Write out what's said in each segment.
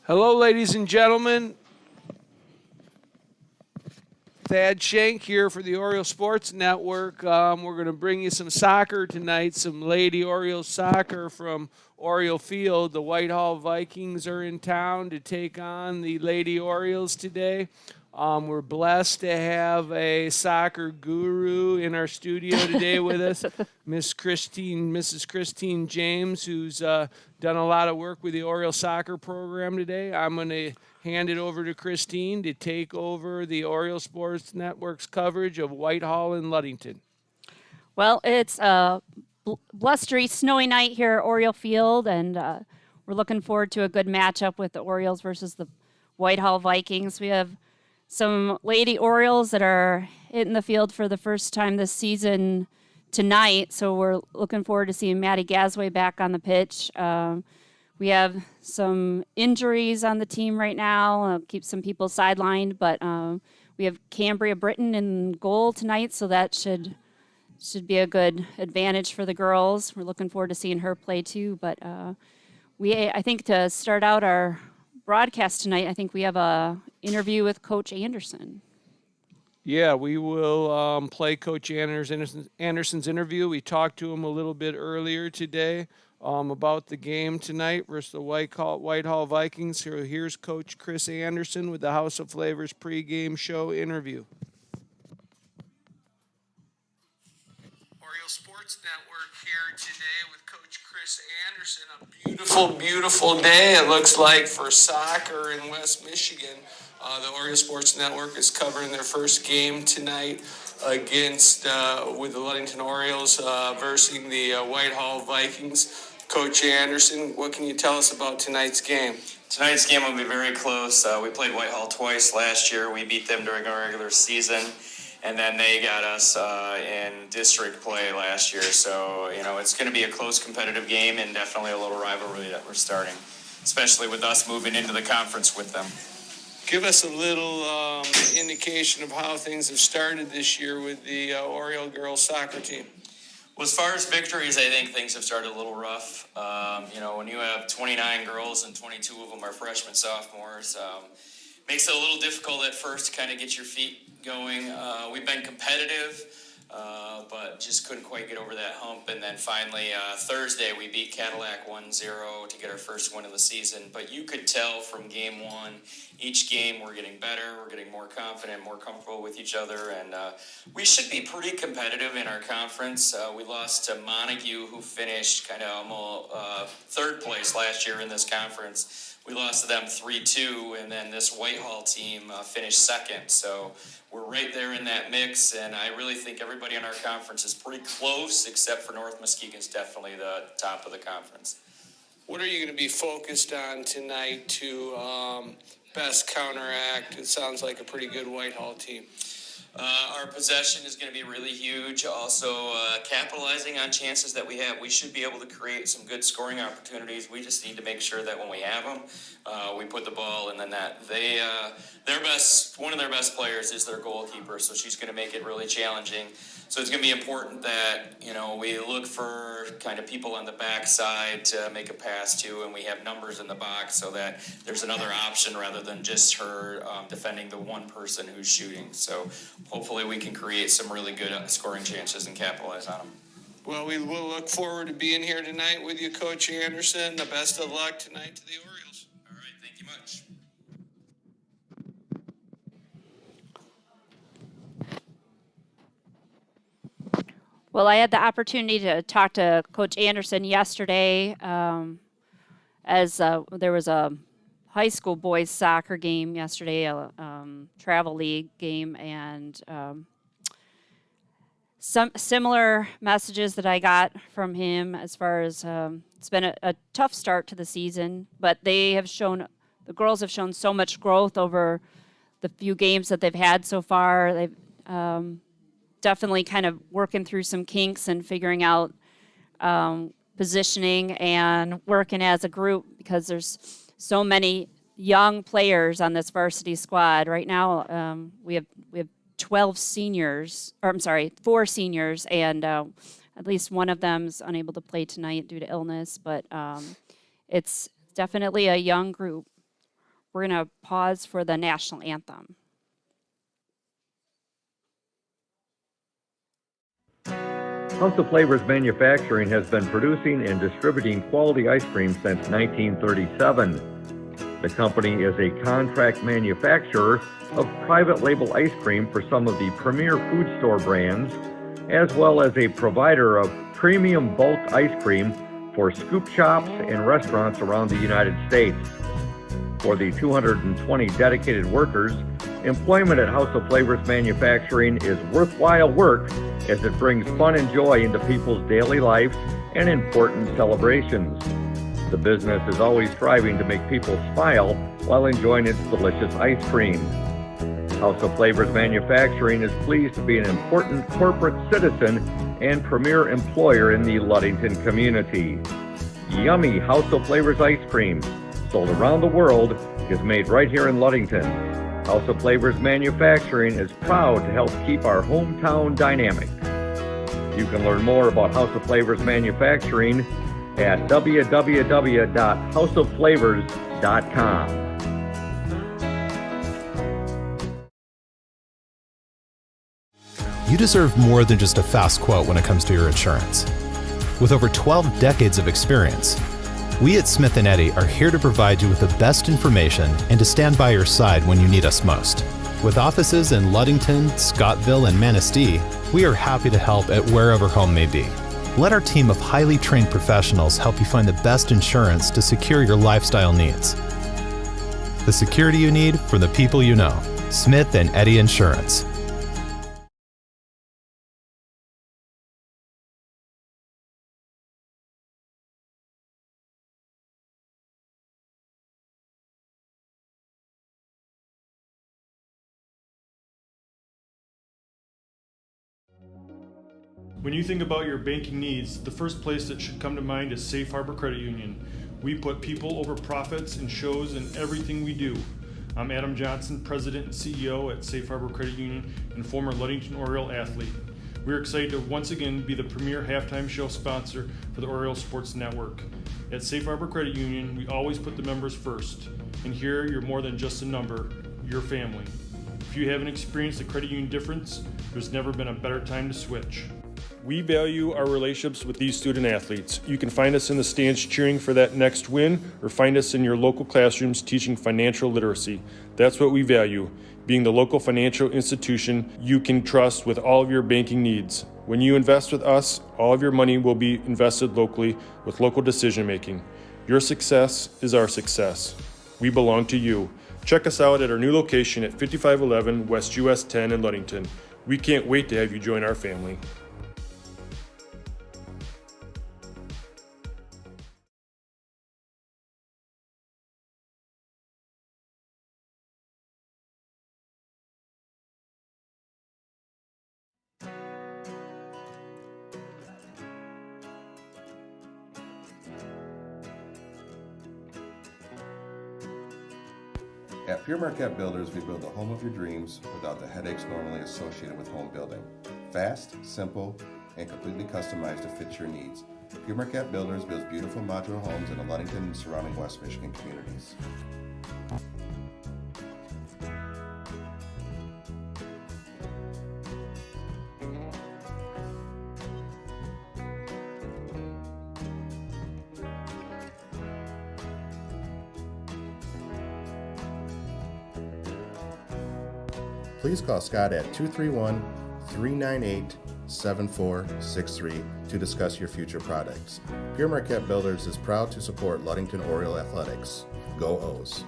Hello, ladies and gentlemen. Thad Shank here for the Oriole Sports Network. We're going to bring you some soccer tonight, some Lady Orioles soccer from Oriole Field. The Whitehall Vikings are in town to take on the Lady Orioles today. We're blessed to have a soccer guru in our studio today with us, Mrs. Christine James, who's done a lot of work with the Oriole soccer program today. I'm going to hand it over to Christine to take over the Oriole Sports Network's coverage of Whitehall and Ludington. Well, it's a blustery, snowy night here at Oriole Field, and we're looking forward to a good matchup with the Orioles versus the Whitehall Vikings. We have some Lady Orioles that are hitting the field for the first time this season tonight, so we're looking forward to seeing Maddie Gasway back on the pitch. We have some injuries on the team right now, keep some people sidelined, but we have Cambria Britton in goal tonight, so that should be a good advantage for the girls. We're looking forward to seeing her play too, but I think to start out our broadcast tonight, I think we have a interview with Coach Anderson. Yeah, we will play Coach Anderson's interview. We talked to him a little bit earlier today about the game tonight versus the Whitehall Vikings. So here's Coach Chris Anderson with the House of Flavors pregame show interview. Oriole Sports Network here today with Coach Chris Anderson. A beautiful, beautiful day, it looks like, for soccer in West Michigan. The Oriole Sports Network is covering their first game tonight against with the Ludington Orioles versus the Whitehall Vikings. Coach Anderson, what can you tell us about tonight's game? Tonight's game will be very close. We played Whitehall twice last year. We beat them during our regular season, and then they got us in district play last year. So, it's going to be a close competitive game and definitely a little rivalry that we're starting, especially with us moving into the conference with them. Give us a little indication of how things have started this year with the Oriole girls soccer team. Well, as far as victories, I think things have started a little rough. When you have 29 girls and 22 of them are freshmen, sophomores, makes it a little difficult at first to kind of get your feet going. We've been competitive, but just couldn't quite get over that hump. And then finally, Thursday, we beat Cadillac 1-0 to get our first win of the season. But you could tell from game one, each game we're getting better, we're getting more confident, more comfortable with each other, and we should be pretty competitive in our conference. We lost to Montague, who finished kind of almost third place last year in this conference. We lost to them 3-2, and then this Whitehall team finished second. So we're right there in that mix, and I really think everybody in our conference is pretty close, except for North Muskegon's definitely the top of the conference. What are you going to be focused on tonight to best counteract? It sounds like a pretty good Whitehall team. Our possession is going to be really huge. Also, capitalizing on chances that we have. We should be able to create some good scoring opportunities. We just need to make sure that when we have them, we put the ball in the net. One of their best players is their goalkeeper, so she's going to make it really challenging. So it's going to be important that, we look for kind of people on the backside to make a pass to, and we have numbers in the box so that there's another option rather than just her defending the one person who's shooting. So hopefully we can create some really good scoring chances and capitalize on them. Well, we will look forward to being here tonight with you, Coach Anderson. The best of luck tonight to the Orioles. All right, thank you much. Well, I had the opportunity to talk to Coach Anderson yesterday as there was a high school boys soccer game yesterday, a travel league game, and some similar messages that I got from him as far as it's been a tough start to the season, but the girls have shown so much growth over the few games that they've had so far. They've definitely kind of working through some kinks and figuring out positioning and working as a group because there's so many young players on this varsity squad. Right now, we have 4 seniors, and at least one of them's unable to play tonight due to illness, but it's definitely a young group. we're going to pause for the national anthem. House of Flavors Manufacturing has been producing and distributing quality ice cream since 1937. The company is a contract manufacturer of private label ice cream for some of the premier food store brands, as well as a provider of premium bulk ice cream for scoop shops and restaurants around the United States. For the 220 dedicated workers, employment at House of Flavors Manufacturing is worthwhile work as it brings fun and joy into people's daily lives and important celebrations. The business is always striving to make people smile while enjoying its delicious ice cream. House of Flavors Manufacturing is pleased to be an important corporate citizen and premier employer in the Ludington community. Yummy House of Flavors ice cream, sold around the world, is made right here in Ludington. House of Flavors Manufacturing is proud to help keep our hometown dynamic. You can learn more about House of Flavors Manufacturing at www.houseofflavors.com. You deserve more than just a fast quote when it comes to your insurance. With over 12 decades of experience, we at Smith & Eddy are here to provide you with the best information and to stand by your side when you need us most. With offices in Ludington, Scottville, and Manistee, we are happy to help at wherever home may be. Let our team of highly trained professionals help you find the best insurance to secure your lifestyle needs. The security you need from the people you know. Smith & Eddy Insurance. When you think about your banking needs, the first place that should come to mind is Safe Harbor Credit Union. We put people over profits and shows in everything we do. I'm Adam Johnson, President and CEO at Safe Harbor Credit Union and former Ludington Oriole athlete. We're excited to once again be the premier halftime show sponsor for the Oriole Sports Network. At Safe Harbor Credit Union, we always put the members first. And here, you're more than just a number, you're family. If you haven't experienced the credit union difference, there's never been a better time to switch. We value our relationships with these student athletes. You can find us in the stands cheering for that next win, or find us in your local classrooms teaching financial literacy. That's what we value, being the local financial institution you can trust with all of your banking needs. When you invest with us, all of your money will be invested locally with local decision making. Your success is our success. We belong to you. Check us out at our new location at 5511 West US 10 in Ludington. We can't wait to have you join our family. At Pure Marquette Builders, we build the home of your dreams without the headaches normally associated with home building. Fast, simple, and completely customized to fit your needs. Pure Marquette Builders builds beautiful modular homes in the Ludington and surrounding West Michigan communities. Please call Scott at 231-398-7463 to discuss your future projects. Pure Marquette Builders is proud to support Ludington Oriole Athletics. Go O's!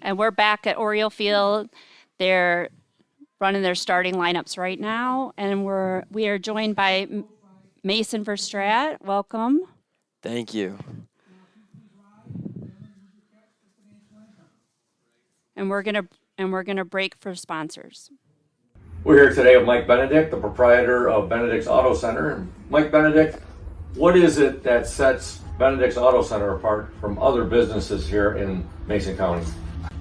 And we're back at Oriole Field. They're running their starting lineups right now, and we are joined by Mason Verstrat. Welcome. Thank you. And we're gonna break for sponsors. We're here today with Mike Benedict, the proprietor of Benedict's Auto Center. Mike Benedict, what is it that sets Benedict's Auto Center apart from other businesses here in Mason County?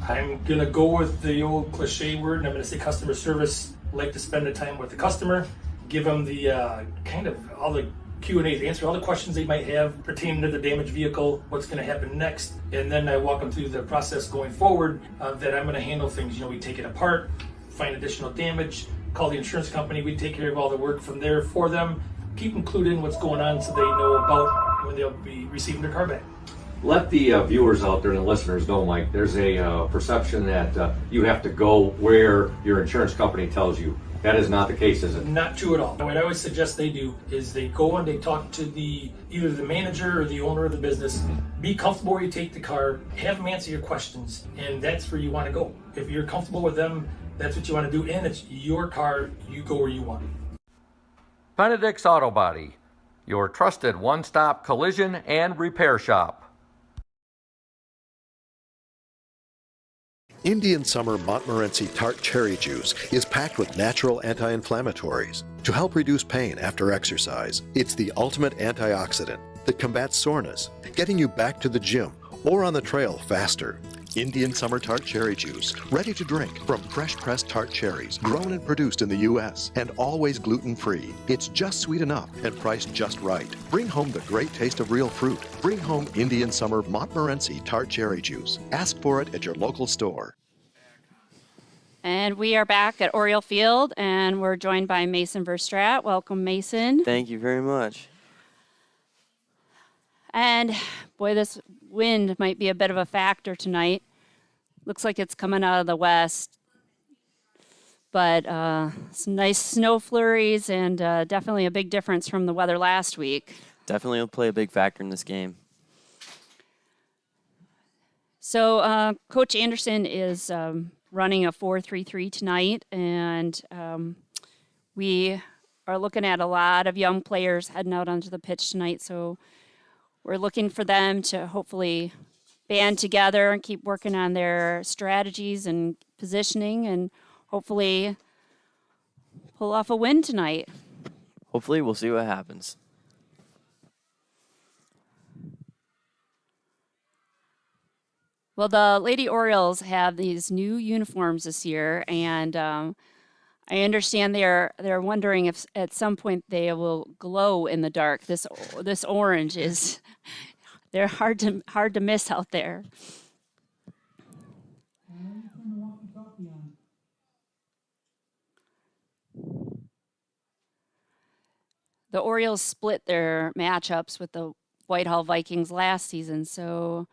I'm going to go with the old cliche word, and I'm going to say customer service. Like to spend the time with the customer, give them the kind of all the Q&As, answer all the questions they might have pertaining to the damaged vehicle, what's going to happen next, and then I walk them through the process going forward that I'm going to handle things. We take it apart, find additional damage, call the insurance company, we take care of all the work from there for them, keep them clued in what's going on so they know about when they'll be receiving their car back. Let the viewers out there and the listeners know, Mike, there's a perception that you have to go where your insurance company tells you. That is not the case, is it? Not true at all. What I always suggest they do is they go and they talk to either the manager or the owner of the business. Be comfortable where you take the car, have them answer your questions, and that's where you want to go. If you're comfortable with them, that's what you want to do, and it's your car, you go where you want. Benedict's Auto Body, your trusted one-stop collision and repair shop. Indian Summer Montmorency Tart Cherry Juice is packed with natural anti-inflammatories to help reduce pain after exercise. It's the ultimate antioxidant that combats soreness, getting you back to the gym or on the trail faster. Indian Summer Tart Cherry Juice, ready to drink from fresh-pressed tart cherries, grown and produced in the U.S. and always gluten-free. It's just sweet enough and priced just right. Bring home the great taste of real fruit. Bring home Indian Summer Montmorency Tart Cherry Juice. Ask for it at your local store. And we are back at Oriole Field, and we're joined by Mason Verstrat. Welcome, Mason. Thank you very much. And boy, this wind might be a bit of a factor tonight. Looks like it's coming out of the west. But some nice snow flurries and definitely a big difference from the weather last week. Definitely will play a big factor in this game. So Coach Anderson is running a 4-3-3 tonight, and we are looking at a lot of young players heading out onto the pitch tonight. So we're looking for them to hopefully band together and keep working on their strategies and positioning and hopefully pull off a win tonight. Hopefully, we'll see what happens. Well, the Lady Orioles have these new uniforms this year, and I understand they're wondering if at some point they will glow in the dark. This orange is they're hard to miss out there. The Orioles split their matchups with the Whitehall Vikings last season, so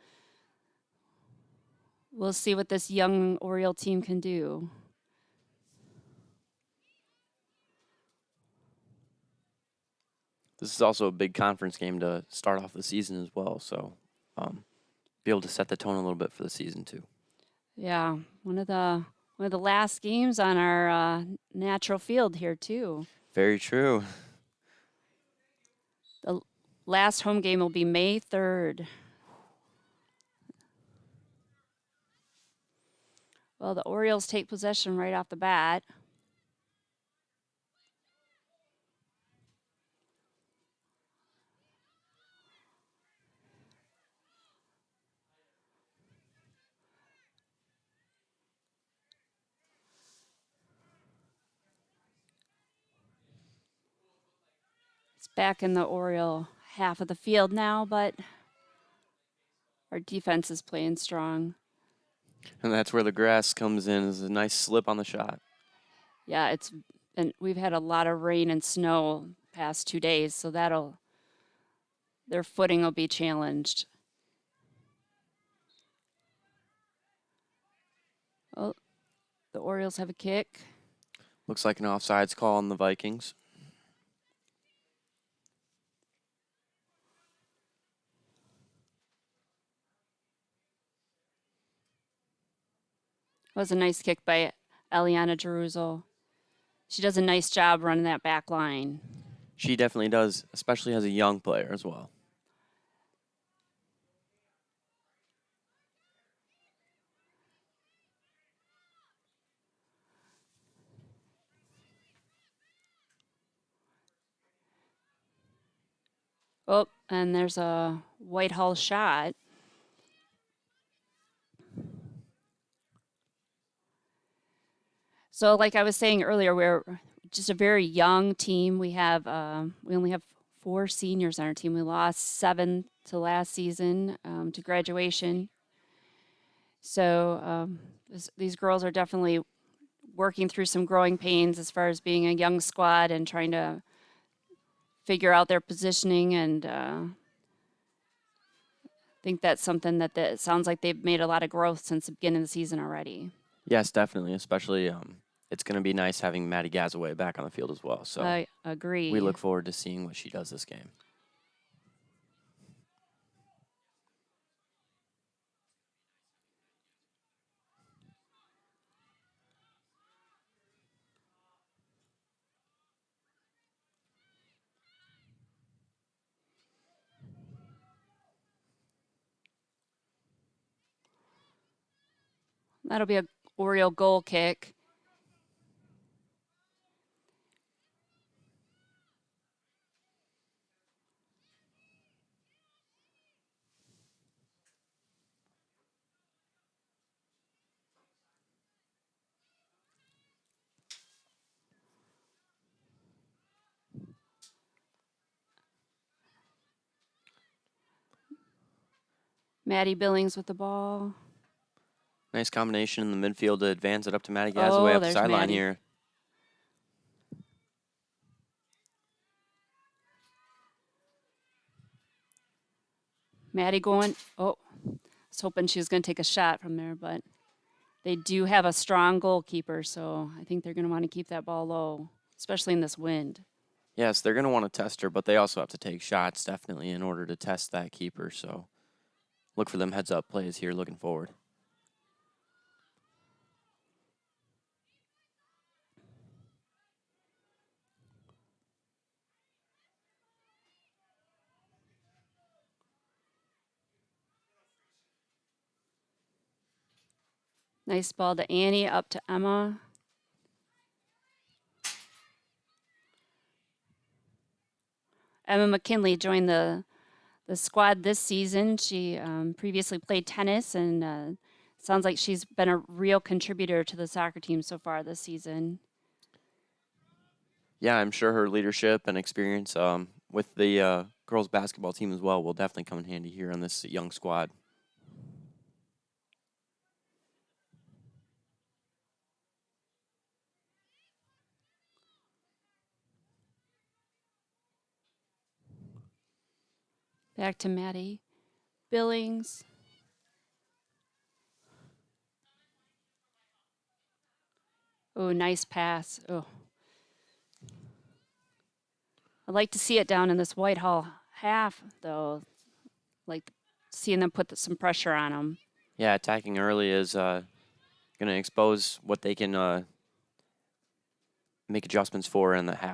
we'll see what this young Oriole team can do. This is also a big conference game to start off the season as well, so be able to set the tone a little bit for the season too. Yeah, one of the last games on our natural field here too. Very true. The last home game will be May 3rd. Well, the Orioles take possession right off the bat. It's back in the Oriole half of the field now, but our defense is playing strong. And that's where the grass comes in, is a nice slip on the shot. Yeah, we've had a lot of rain and snow past 2 days, so their footing will be challenged. Oh, the Orioles have a kick. Looks like an offsides call on the Vikings. It was a nice kick by Eliana Jeruzel. She does a nice job running that back line. She definitely does, especially as a young player as well. Oh, and there's a Whitehall shot. So, like I was saying earlier, we're just a very young team. We only have 4 seniors on our team. We lost 7 to last season to graduation. So these girls are definitely working through some growing pains as far as being a young squad and trying to figure out their positioning. And I think that's something that it sounds like they've made a lot of growth since the beginning of the season already. Yes, definitely. Especially, it's going to be nice having Maddie Gazaway back on the field as well. So I agree. we look forward to seeing what she does this game. That'll be a Oriole goal kick. Maddie Billings with the ball. Nice combination in the midfield to advance it up to Maddie Gazaway up the there's sideline Maddie. here. Maddie going. Oh, I was hoping she was going to take a shot from there, but they do have a strong goalkeeper, so I think they're going to want to keep that ball low, especially in this wind. Yes, they're going to want to test her, but they also have to take shots definitely in order to test that keeper. So look for them heads-up plays here looking forward. Nice ball to Annie, up to Emma. Emma McKinley joined the squad this season. She previously played tennis, and sounds like she's been a real contributor to the soccer team so far this season. Yeah, I'm sure her leadership and experience with the girls basketball team as well will definitely come in handy here on this young squad. Back to Maddie Billings. Oh, nice pass. Oh. I'd like to see it down in this Whitehall half, though. Like seeing them put some pressure on them. Yeah, attacking early is going to expose what they can make adjustments for in the half.